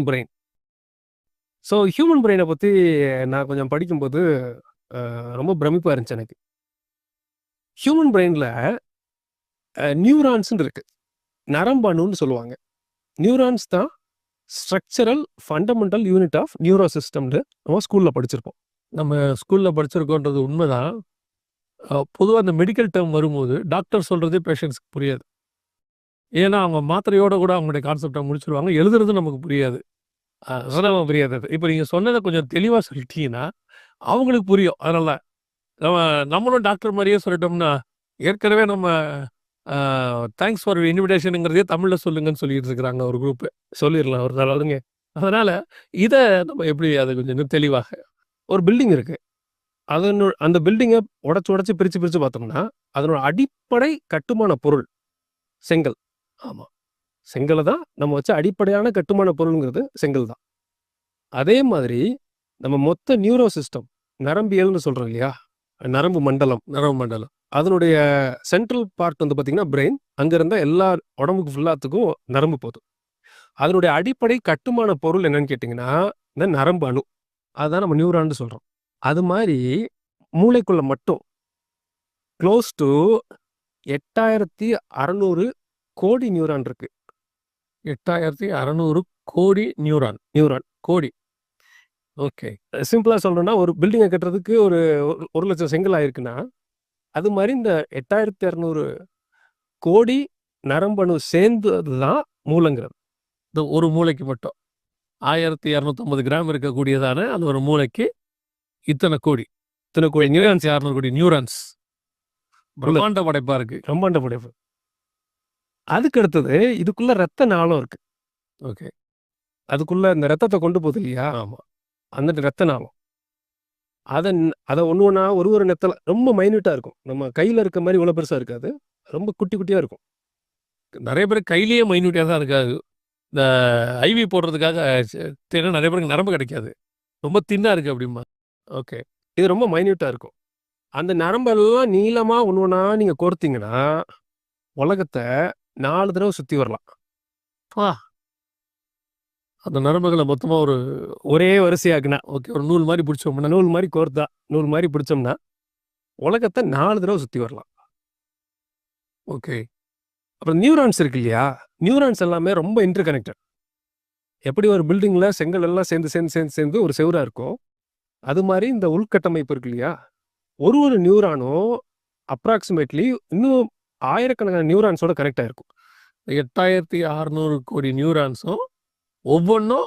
Brain. So human பிரெயினை பற்றி நான் கொஞ்சம் படிக்கும்போது ரொம்ப பிரமிப்பாக இருந்துச்சு எனக்கு. ஹியூமன் பிரெயினில் நியூரான்ஸ்ன்னு இருக்கு, நரம்பணுன்னு சொல்லுவாங்க. நியூரான்ஸ் தான் structural fundamental unit of neuro சிஸ்டம்னு நம்ம ஸ்கூலில் படிச்சிருப்போம். நம்ம ஸ்கூலில் படிச்சிருக்கோன்றது உண்மைதான். பொதுவாக அந்த மெடிக்கல் டேர்ம் வரும்போது டாக்டர் சொல்கிறதே பேஷண்ட்ஸ்க்கு புரியாது. ஏன்னா அவங்க மாத்திரையோட கூட அவங்களுடைய கான்செப்டை முடிச்சிருவாங்க. எழுதுறது நமக்கு புரியாது. அதெல்லாம் புரியாது. இப்போ நீங்கள் சொன்னதை கொஞ்சம் தெளிவாக சொல்லிட்டீங்கன்னா அவங்களுக்கு புரியும். அதனால நம்மளும் டாக்டர் மாதிரியே சொல்லிட்டோம்னா, ஏற்கனவே நம்ம தேங்க்ஸ் ஃபார் இன்விடேஷனுங்கிறதே தமிழில் சொல்லுங்கன்னு சொல்லிட்டு இருக்கிறாங்க ஒரு குரூப்பு. சொல்லிடலாம் ஒரு நாளுங்க. அதனால் இதை நம்ம எப்படி அதை கொஞ்சம் இன்னும் தெளிவாக ஒரு பில்டிங் இருக்கு, அந்த பில்டிங்கை உடச்சி பிரித்து பார்த்தோம்னா அதனோட அடிப்படை கட்டுமான பொருள் செங்கல். ஆமாம், செங்கலை தான் நம்ம வச்ச அடிப்படையான கட்டுமான பொருளுங்கிறது செங்கல் தான். அதே மாதிரி நம்ம மொத்த நியூரோ சிஸ்டம், நரம்பியல்னு சொல்கிறோம் இல்லையா, நரம்பு மண்டலம், அதனுடைய சென்ட்ரல் பார்ட் வந்து பார்த்தீங்கன்னா பிரெயின். அங்கே இருந்தால் எல்லா உடம்புக்கு ஃபுல்லாத்துக்கும் நரம்பு போதும். அதனுடைய அடிப்படை கட்டுமான பொருள் என்னன்னு கேட்டிங்கன்னா இந்த நரம்பு அணு, அதுதான் நம்ம நியூரான்னு சொல்கிறோம். அது மாதிரி மூளைக்குள்ள மட்டும் க்ளோஸ் டு 8600 கோடி நியூரான் இருக்கு. 8600 கோடி நியூரான் கோடி. ஓகே, சிம்பிளாக சொல்லணும்னா ஒரு பில்டிங்கை கட்டுறதுக்கு ஒரு 1,00,000 செங்கல் ஆயிருக்குன்னா, அது மாதிரி இந்த 8600 கோடி நரம்பணு சேர்ந்தது தான் மூளைங்கிறது. இந்த ஒரு மூளைக்கு மட்டும் 1250 கிராம் இருக்கக்கூடியதான அந்த ஒரு மூளைக்கு இத்தனை கோடி நியூரான்ஸ். 600 கோடி நியூரான்ஸ். பிரம்மாண்ட படைப்பா இருக்கு. பிரம்மாண்ட படைப்பு. அதுக்கு அடுத்தது இதுக்குள்ள ரத்த நாளம் இருக்கு. ஓகே, அதுக்குள்ள இந்த ரத்தத்தை கொண்டு போகுது இல்லையா, ஆமாம், அந்த ரத்த நாளம் அதை ஒன்று ஒன்றா ஒரு நெத்தல ரொம்ப மைன்யூட்டாக இருக்கும். நம்ம கையில் இருக்க மாதிரி இவ்வளோ பெருசாக இருக்காது, ரொம்ப குட்டி குட்டியாக இருக்கும். நிறைய பேர் கையிலேயே மைன்யூட்டியாக தான் இருக்காது. இந்த ஐவி போடுறதுக்காக நிறைய பேருக்கு நரம்பு கிடைக்காது, ரொம்ப தின்னாக இருக்குது அப்படிமா. ஓகே, இது ரொம்ப மைன்யூட்டாக இருக்கும். அந்த நரம்பெல்லாம் நீளமாக ஒன்று ஒன்றா நீங்கள் கோர்த்தீங்கன்னா உலகத்தை 4 தடவை சுற்றி வரலாம். அந்த நரம்புகளை மொத்தமாக ஒரே வரிசையாக்குனா, ஓகே, ஒரு நூல் மாதிரி பிடிச்சோம்னா, நூல் மாதிரி கோர்த்தா, நூல் மாதிரி பிடிச்சோம்னா உலகத்தை 4 தடவை சுற்றி வரலாம். ஓகே, அப்புறம் நியூரான்ஸ் இருக்கு இல்லையா, நியூரான்ஸ் எல்லாமே ரொம்ப இன்டர் கனெக்டட். எப்படி ஒரு பில்டிங்கில் செங்கல் எல்லாம் சேர்ந்து ஒரு செவராக இருக்கும், அது மாதிரி இந்த உள்கட்டமைப்பு இருக்கு இல்லையா, ஒரு நியூரானும் அப்ராக்சிமேட்லி இன்னும் ஆயிரக்கணக்கான நியூரான்ஸோட கனெக்ட் ஆகிருக்கும். 8600 கோடி நியூரான்ஸும் ஒவ்வொன்றும்